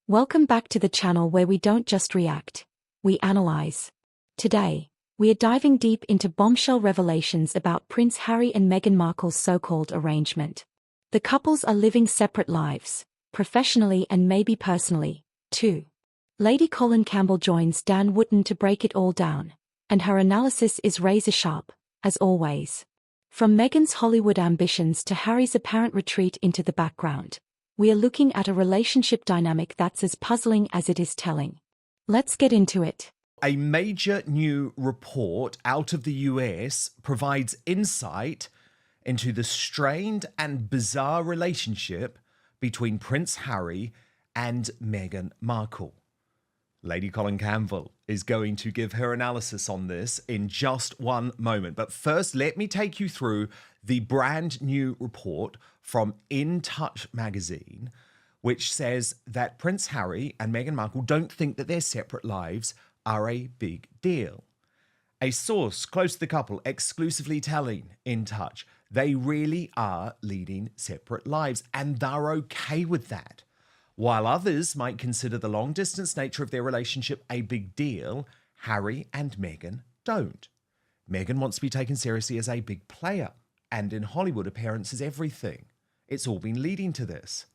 Welcome back to the channel where we don't just react, we analyze. Today, we are diving deep into bombshell revelations about Prince Harry and Meghan Markle's so-called arrangement. The couples are living separate lives, professionally and maybe personally, too. Lady Colin Campbell joins Dan Wootton to break it all down, and her analysis is razor-sharp, as always. From Meghan's Hollywood ambitions to Harry's apparent retreat into the background, we are looking at a relationship dynamic that's as puzzling as it is telling. Let's get into it. A major new report out of the US provides insight into the strained and bizarre relationship between Prince Harry and Meghan Markle. Lady Colin Campbell is going to give her analysis on this in just one moment. But first, let me take you through the brand new report from In Touch magazine, which says that Prince Harry and Meghan Markle don't think that their separate lives are a big deal. A source close to the couple exclusively telling In Touch they really are leading separate lives and they're okay with that. While others might consider the long-distance nature of their relationship a big deal, Harry and Meghan don't. Meghan wants to be taken seriously as a big player, and in Hollywood, appearance is everything. It's all been leading to this.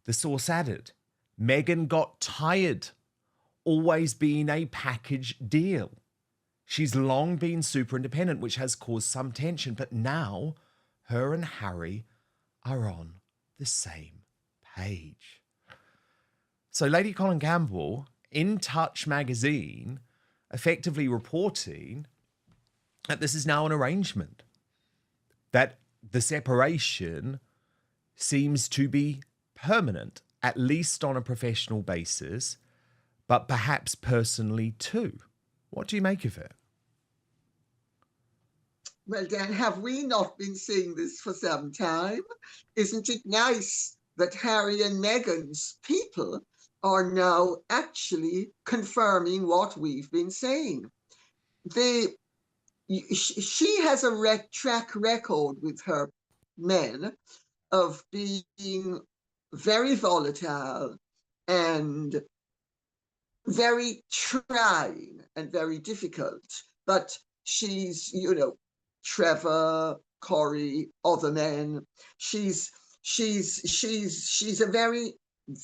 The source added, Meghan got tired, always being a package deal. She's long been super independent, which has caused some tension, but now her and Harry are on the same page. So Lady Colin Campbell, In Touch magazine, effectively reporting that this is now an arrangement, that the separation seems to be permanent, at least on a professional basis, but perhaps personally too. What do you make of it? Well, Dan, have we not been saying this for some time? Isn't it nice that Harry and Meghan's people are now actually confirming what we've been saying? She has a track record with her men of being very volatile and very trying and very difficult. But she's, Trevor, Corey, other men. She's a very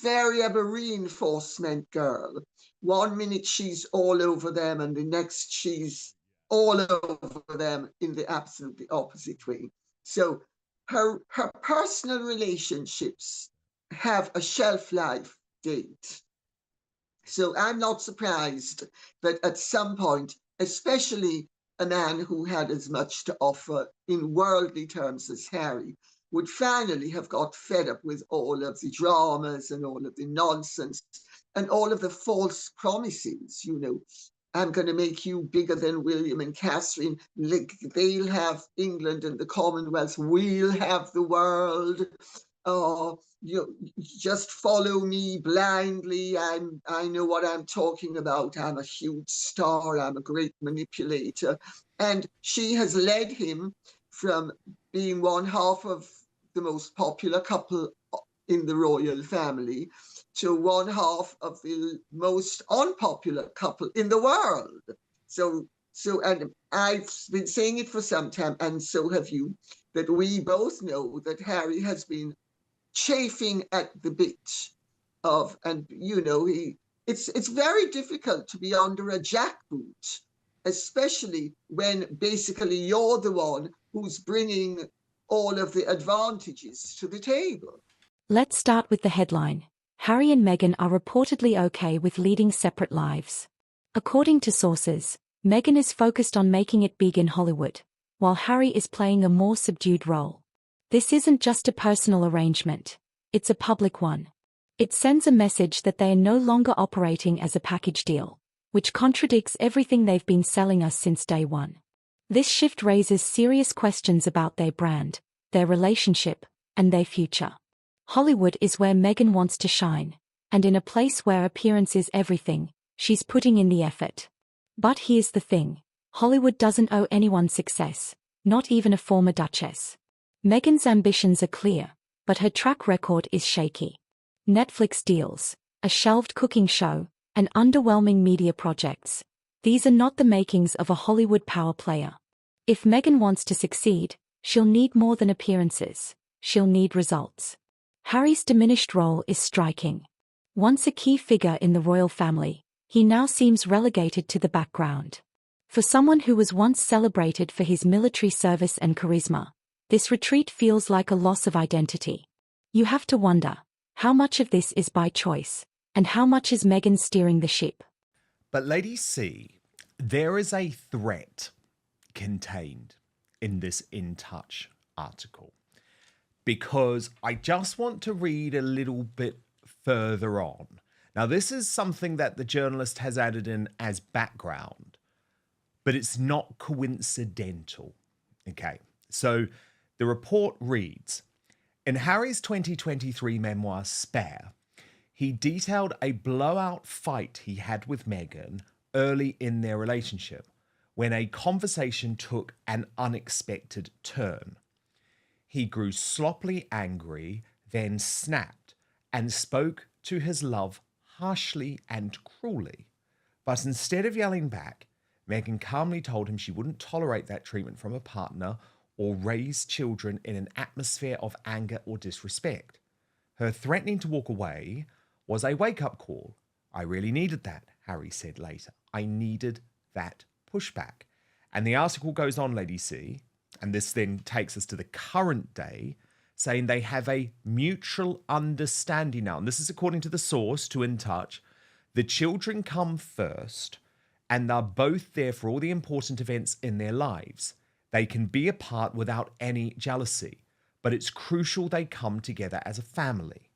variable reinforcement girl. 1 minute she's all over them and the next she's all over them in the absolutely opposite way. So her personal relationships have a shelf life date. So I'm not surprised that at some point, especially a man who had as much to offer in worldly terms as Harry, would finally have got fed up with all of the dramas and all of the nonsense and all of the false promises. I'm going to make you bigger than William and Catherine. They'll have England and the Commonwealth. We'll have the world. Just follow me blindly. I know what I'm talking about. I'm a huge star. I'm a great manipulator. And she has led him from being one half of the most popular couple in the royal family to one half of the most unpopular couple in the world. So, and I've been saying it for some time, and so have you, that we both know that Harry has been chafing at the bit of, and it's very difficult to be under a jackboot, especially when basically you're the one who's bringing all of the advantages to the table. Let's start with the headline. Harry and Meghan are reportedly okay with leading separate lives. According to sources, Meghan is focused on making it big in Hollywood, while Harry is playing a more subdued role. This isn't just a personal arrangement, it's a public one. It sends a message that they are no longer operating as a package deal, which contradicts everything they've been selling us since day one. This shift raises serious questions about their brand, their relationship, and their future. Hollywood is where Meghan wants to shine, and in a place where appearance is everything, she's putting in the effort. But here's the thing, Hollywood doesn't owe anyone success, not even a former duchess. Meghan's ambitions are clear, but her track record is shaky. Netflix deals, a shelved cooking show, and underwhelming media projects. These are not the makings of a Hollywood power player. If Meghan wants to succeed, she'll need more than appearances. She'll need results. Harry's diminished role is striking. Once a key figure in the royal family, he now seems relegated to the background. For someone who was once celebrated for his military service and charisma, this retreat feels like a loss of identity. You have to wonder, how much of this is by choice, and how much is Meghan steering the ship? But Lady C, there is a threat contained in this In Touch article, because I just want to read a little bit further on. Now, this is something that the journalist has added in as background, but it's not coincidental. Okay, so the report reads, in Harry's 2023 memoir, Spare, he detailed a blowout fight he had with Meghan early in their relationship, when a conversation took an unexpected turn. He grew sloppily angry, then snapped, and spoke to his love harshly and cruelly. But instead of yelling back, Meghan calmly told him she wouldn't tolerate that treatment from a partner or raise children in an atmosphere of anger or disrespect. Her threatening to walk away was a wake-up call. I really needed that, Harry said later. I needed that pushback. And the article goes on, Lady C, and this then takes us to the current day, saying they have a mutual understanding now. And this is according to the source, to In Touch. The children come first, and they're both there for all the important events in their lives. They can be apart without any jealousy, but it's crucial they come together as a family.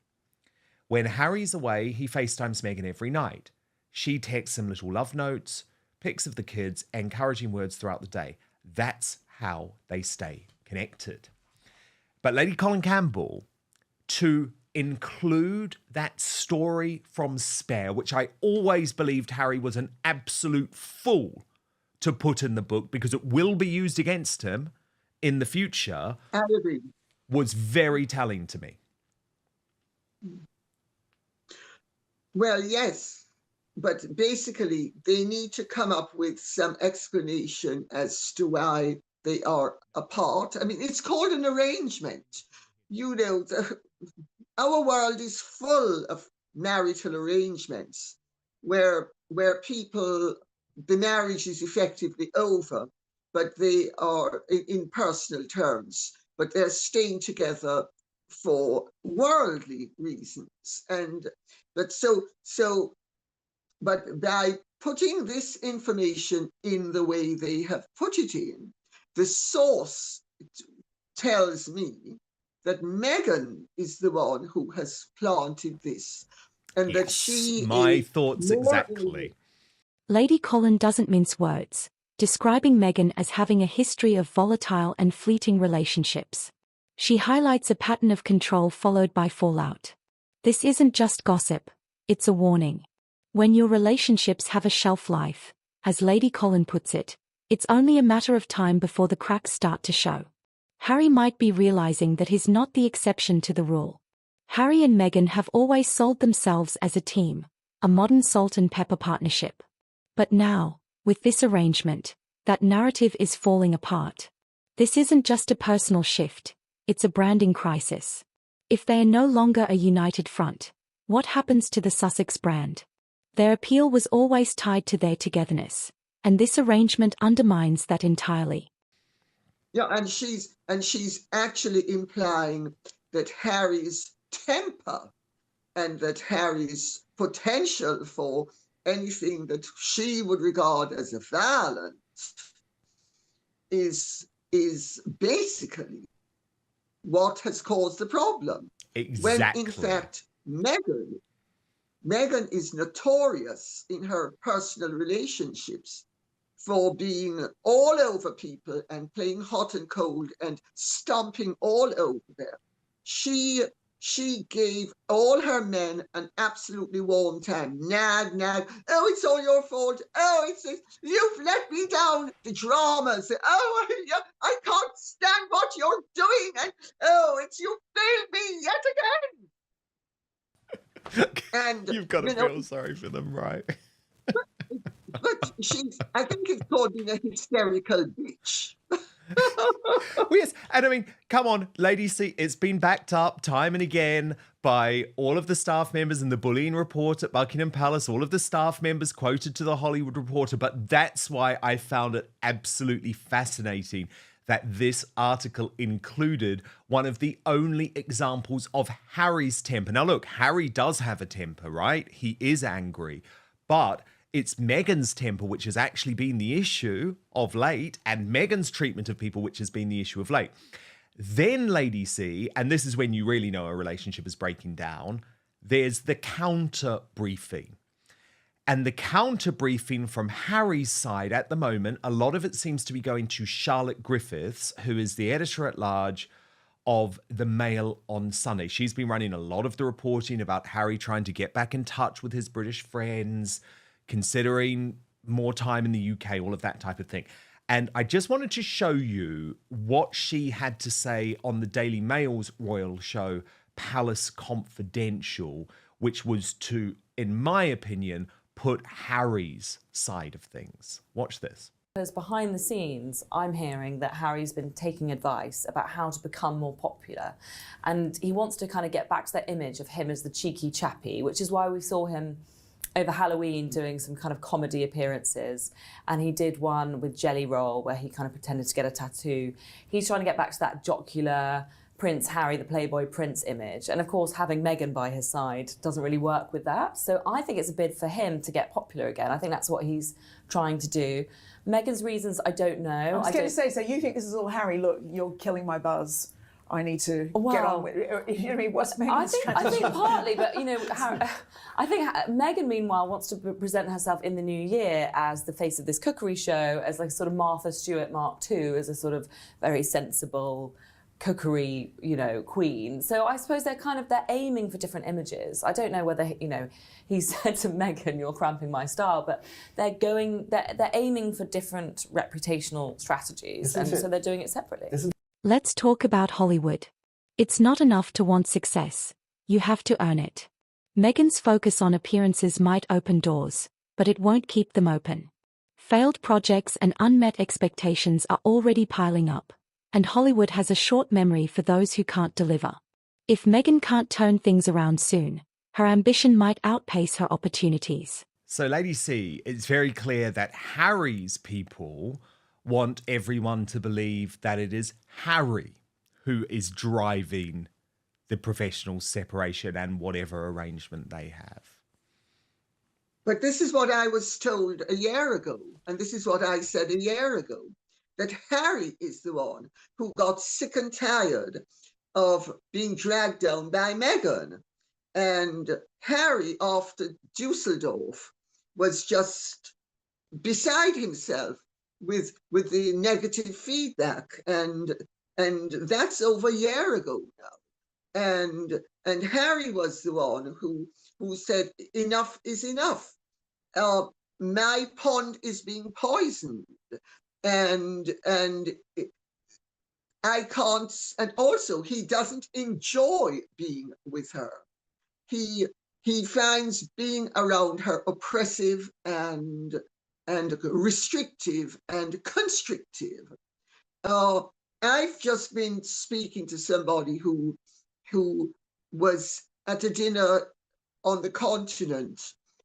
When Harry's away, he FaceTimes Meghan every night. She texts him little love notes, pics of the kids, encouraging words throughout the day. That's how they stay connected. But Lady Colin Campbell, to include that story from Spare, which I always believed Harry was an absolute fool to put in the book because it will be used against him in the future, I agree. was very telling to me. Well, yes, but basically they need to come up with some explanation as to why they are apart. I mean, it's called an arrangement. You know, our world is full of marital arrangements where people, the marriage is effectively over, but they are in personal terms, but they're staying together for worldly reasons. But by putting this information in the way they have put it in, the source tells me that Meghan is the one who has planted this, and that she my thoughts exactly. Lady Colin doesn't mince words, describing Meghan as having a history of volatile and fleeting relationships. She highlights a pattern of control followed by fallout. This isn't just gossip, it's a warning. When your relationships have a shelf life, as Lady Colin puts it, it's only a matter of time before the cracks start to show. Harry might be realizing that he's not the exception to the rule. Harry and Meghan have always sold themselves as a team, a modern salt and pepper partnership. But now, with this arrangement, that narrative is falling apart. This isn't just a personal shift, it's a branding crisis. If they are no longer a united front, what happens to the Sussex brand? Their appeal was always tied to their togetherness, and this arrangement undermines that entirely. Yeah, and she's actually implying that Harry's temper and that Harry's potential for anything that she would regard as a violence is basically what has caused the problem. Exactly. When in fact Meghan is notorious in her personal relationships for being all over people and playing hot and cold and stomping all over them. She gave all her men an absolutely warm time. Nag. Oh, it's all your fault. Oh, you've let me down. The dramas. Oh, I can't stand what you're doing. And oh, you failed me yet again. And You've got to you know, feel sorry for them, right? but I think it's called being a hysterical bitch. Well, yes, and I mean, come on, Lady C, it's been backed up time and again by all of the staff members in the bullying report at Buckingham Palace, all of the staff members quoted to the Hollywood Reporter, but that's why I found it absolutely fascinating that this article included one of the only examples of Harry's temper. Now, look, Harry does have a temper, right? He is angry, but it's Meghan's temper which has actually been the issue of late, and Meghan's treatment of people which has been the issue of late. Then, Lady C, and this is when you really know a relationship is breaking down, there's the counter briefing. And the counter briefing from Harry's side at the moment, a lot of it seems to be going to Charlotte Griffiths, who is the editor-at-large of the Mail on Sunday. She's been running a lot of the reporting about Harry trying to get back in touch with his British friends, considering more time in the UK, all of that type of thing. And I just wanted to show you what she had to say on the Daily Mail's royal show, Palace Confidential, which was to, in my opinion, put Harry's side of things. Watch this. Because behind the scenes, I'm hearing that Harry's been taking advice about how to become more popular. And he wants to kind of get back to that image of him as the cheeky chappy, which is why we saw him over Halloween doing some kind of comedy appearances, and he did one with Jelly Roll where he kind of pretended to get a tattoo. He's trying to get back to that jocular Prince Harry, the Playboy Prince image, and of course having Meghan by his side doesn't really work with that. So I think it's a bid for him to get popular again. I think that's what he's trying to do. Meghan's reasons, I don't know. I was going to say, so you think this is all Harry, look, you're killing my buzz, I need to get on with it. You know what I mean? What's Meghan's strategy? I think partly, but you know, I think Meghan, meanwhile, wants to present herself in the new year as the face of this cookery show, as like sort of Martha Stewart Mark II, as a sort of very sensible cookery, you know, queen. So I suppose they're aiming for different images. I don't know whether, you know, he said to Meghan, "You're cramping my style," but they're aiming for different reputational strategies, and so they're doing it separately. Let's talk about Hollywood. It's not enough to want success. You have to earn it. Meghan's focus on appearances might open doors, but it won't keep them open. Failed projects and unmet expectations are already piling up, and Hollywood has a short memory for those who can't deliver. If Meghan can't turn things around soon, her ambition might outpace her opportunities. So, Lady C, it's very clear that Harry's people want everyone to believe that it is Harry who is driving the professional separation and whatever arrangement they have. But this is what I was told a year ago, and this is what I said a year ago, that Harry is the one who got sick and tired of being dragged down by Meghan. And Harry, after Dusseldorf, was just beside himself with the negative feedback, and that's over a year ago now. And Harry was the one who said enough is enough. My pond is being poisoned, and I can't. And also, he doesn't enjoy being with her. He finds being around her oppressive and restrictive and constrictive. I've just been speaking to somebody who was at a dinner on the continent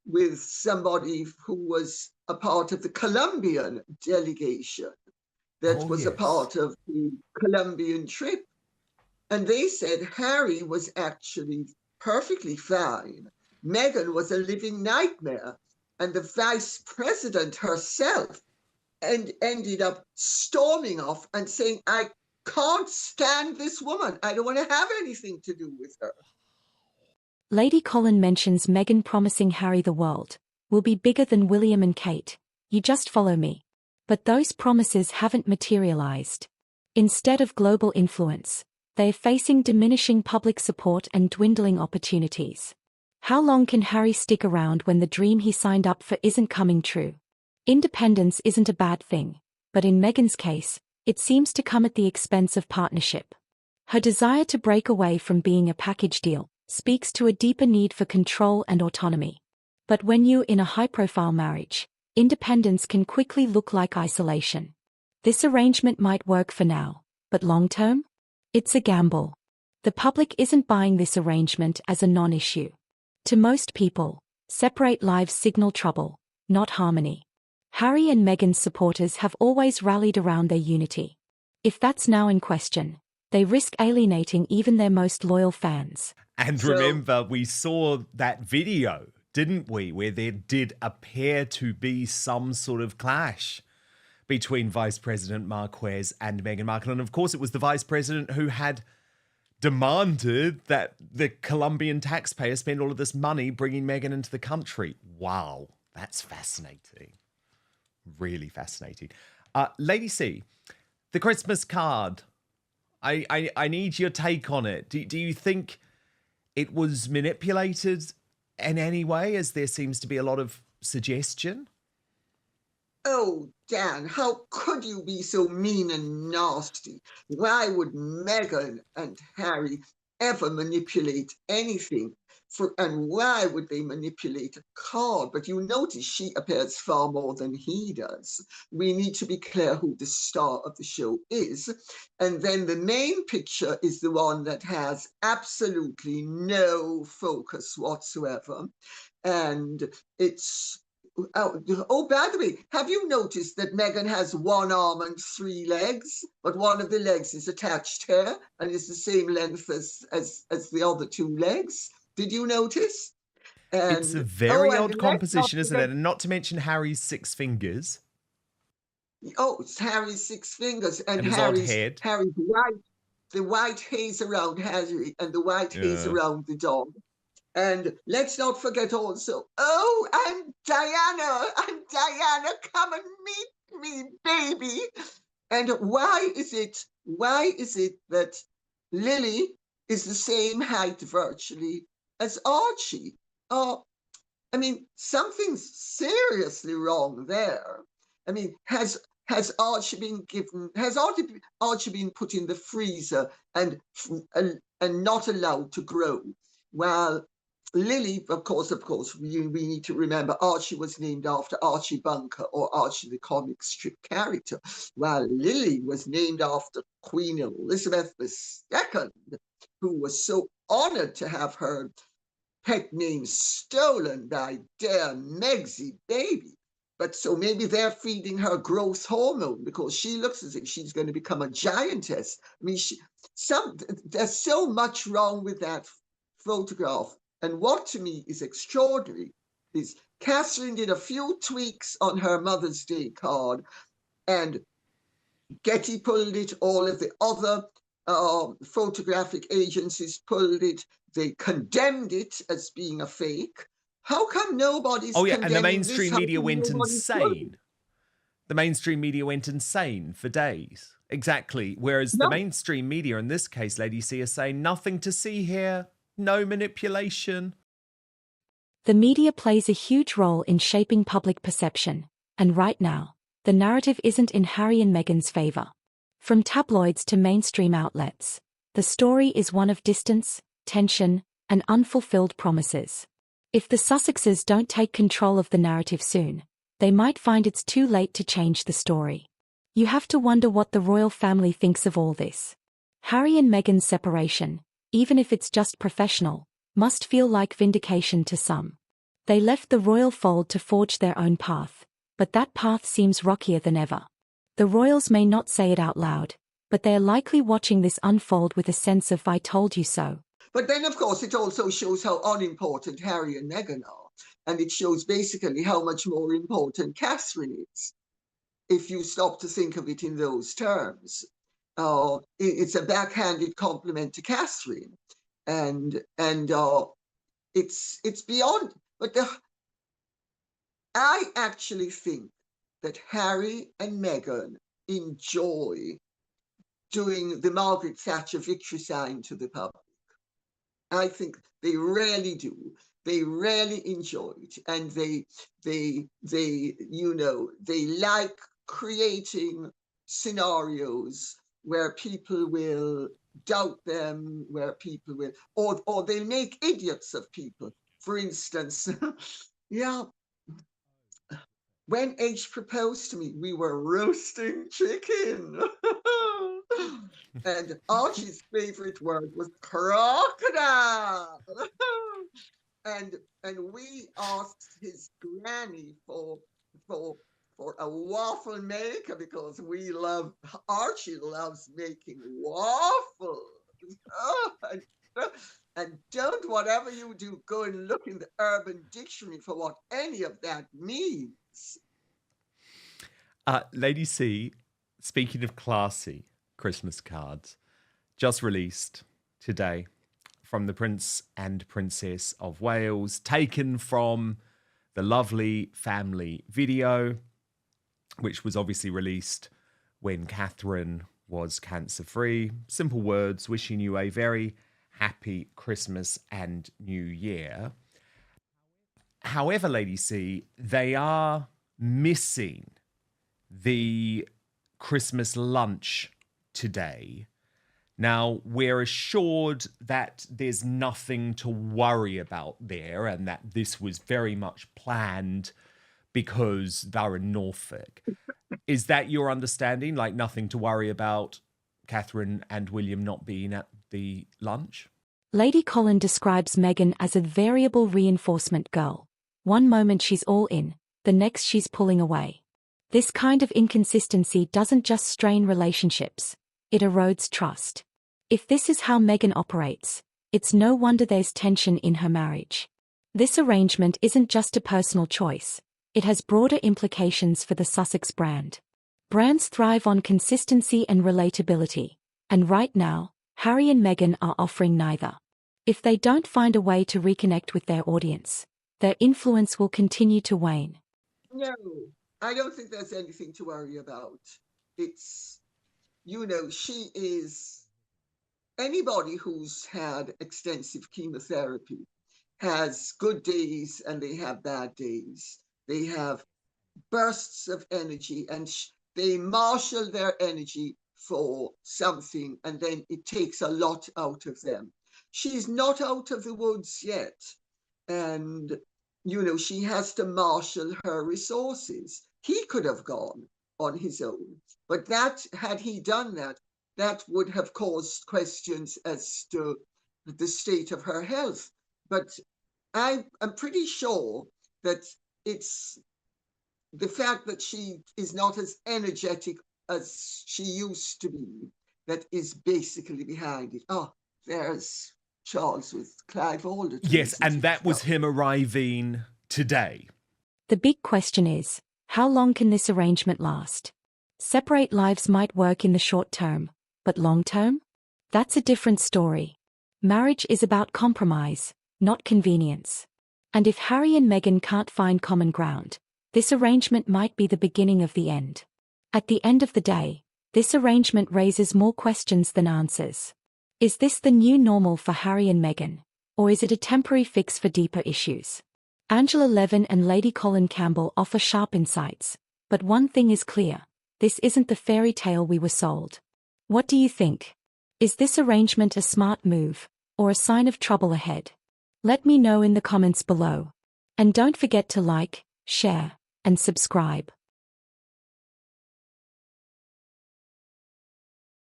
with somebody who was a part of the Colombian delegation that was a part of the Colombian trip. And they said Harry was actually perfectly fine. Meghan was a living nightmare. And the vice president herself ended up storming off and saying, "I can't stand this woman. I don't want to have anything to do with her." Lady Colin mentions Meghan promising Harry the world will be bigger than William and Kate. You just follow me. But those promises haven't materialized. Instead of global influence, they are facing diminishing public support and dwindling opportunities. How long can Harry stick around when the dream he signed up for isn't coming true? Independence isn't a bad thing, but in Meghan's case, it seems to come at the expense of partnership. Her desire to break away from being a package deal speaks to a deeper need for control and autonomy. But when you're in a high-profile marriage, independence can quickly look like isolation. This arrangement might work for now, but long-term? It's a gamble. The public isn't buying this arrangement as a non-issue. To most people, separate lives signal trouble, not harmony. Harry and Meghan's supporters have always rallied around their unity. If that's now in question, they risk alienating even their most loyal fans. And remember, we saw that video, didn't we, where there did appear to be some sort of clash between Vice President Marquez and Meghan Markle. And of course, it was the Vice President who had demanded that the Colombian taxpayer spend all of this money bringing Meghan into the country. Wow, that's fascinating. Really fascinating. Lady C, the Christmas card. I need your take on it. Do you think it was manipulated in any way, as there seems to be a lot of suggestion? Oh, Dan, how could you be so mean and nasty? Why would Meghan and Harry ever manipulate anything? And why would they manipulate a card? But you notice she appears far more than he does. We need to be clear who the star of the show is. And then the main picture is the one that has absolutely no focus whatsoever. And it's... Oh, by the way, have you noticed that Meghan has one arm and 3 legs, but one of the legs is attached here and is the same length as the other 2 legs? Did you notice? And, it's a very odd composition, isn't it? And not to mention Harry's 6 fingers. Oh, it's Harry's 6 fingers and his odd head. Harry's white, the white haze around Harry and the white haze around the dog. And let's not forget also, and Diana, come and meet me, baby. And why is it that Lily is the same height virtually as Archie? I mean, something's seriously wrong there. I mean, has Archie been put in the freezer and not allowed to grow? While Lily, of course, we need to remember Archie was named after Archie Bunker, or Archie the comic strip character, while Lily was named after Queen Elizabeth II, who was so honored to have her pet name stolen by dear Megsy baby. But so maybe they're feeding her growth hormone because she looks as if she's going to become a giantess. I mean, there's so much wrong with that photograph. And what to me is extraordinary is Catherine did a few tweaks on her Mother's Day card, and Getty pulled it, all of the other photographic agencies pulled it. They condemned it as being a fake. How come nobody's condemning and the mainstream this? media went insane. The mainstream media went insane for days. Exactly. Whereas the mainstream media, in this case, Lady C, is saying nothing to see here. No manipulation. The media plays a huge role in shaping public perception, and right now, the narrative isn't in Harry and Meghan's favour. From tabloids to mainstream outlets, the story is one of distance, tension, and unfulfilled promises. If the Sussexes don't take control of the narrative soon, they might find it's too late to change the story. You have to wonder what the royal family thinks of all this. Harry and Meghan's separation, even if it's just professional, must feel like vindication to some. They left the royal fold to forge their own path, but that path seems rockier than ever. The royals may not say it out loud, but they are likely watching this unfold with a sense of "I told you so." But then, of course, it also shows how unimportant Harry and Meghan are, and it shows basically how much more important Catherine is, if you stop to think of it in those terms. It's a backhanded compliment to Catherine, and it's beyond. But I actually think that Harry and Meghan enjoy doing the Margaret Thatcher victory sign to the public. I think they really do. They really enjoy it, and they like creating scenarios where people will doubt them, where people will, or they make idiots of people. For instance, yeah, when H proposed to me, we were roasting chicken. And Archie's favorite word was crocodile. and we asked his granny for a waffle maker because Archie loves making waffles. And don't, whatever you do, go and look in the Urban Dictionary for what any of that means. Lady C, speaking of classy Christmas cards, just released today from the Prince and Princess of Wales, taken from the lovely family video, which was obviously released when Catherine was cancer-free. Simple words, wishing you a very happy Christmas and New Year. However, Lady C, they are missing the Christmas lunch today. Now, we're assured that there's nothing to worry about there and that this was very much planned because they're in Norfolk. Is that your understanding? Like, nothing to worry about Catherine and William not being at the lunch? Lady Colin describes Meghan as a variable reinforcement girl. One moment she's all in, the next she's pulling away. This kind of inconsistency doesn't just strain relationships, it erodes trust. If this is how Meghan operates, it's no wonder there's tension in her marriage. This arrangement isn't just a personal choice, it has broader implications for the Sussex brand. Brands thrive on consistency and relatability, and right now, Harry and Meghan are offering neither. If they don't find a way to reconnect with their audience, their influence will continue to wane. No, I don't think there's anything to worry about. It's, she is, anybody who's had extensive chemotherapy has good days and they have bad days. They have bursts of energy and they marshal their energy for something and then it takes a lot out of them. She's not out of the woods yet. And, she has to marshal her resources. He could have gone on his own, but had he done that, that would have caused questions as to the state of her health. But I'm pretty sure that it's the fact that she is not as energetic as she used to be that is basically behind it. Oh, there's Charles with Clive Alder. Yes, and that was him arriving today. The big question is, how long can this arrangement last? Separate lives might work in the short term, but long term? That's a different story. Marriage is about compromise, not convenience. And if Harry and Meghan can't find common ground, this arrangement might be the beginning of the end. At the end of the day, this arrangement raises more questions than answers. Is this the new normal for Harry and Meghan, or is it a temporary fix for deeper issues? Angela Levin and Lady Colin Campbell offer sharp insights, but one thing is clear, this isn't the fairy tale we were sold. What do you think? Is this arrangement a smart move, or a sign of trouble ahead? Let me know in the comments below. And don't forget to like, share, and subscribe.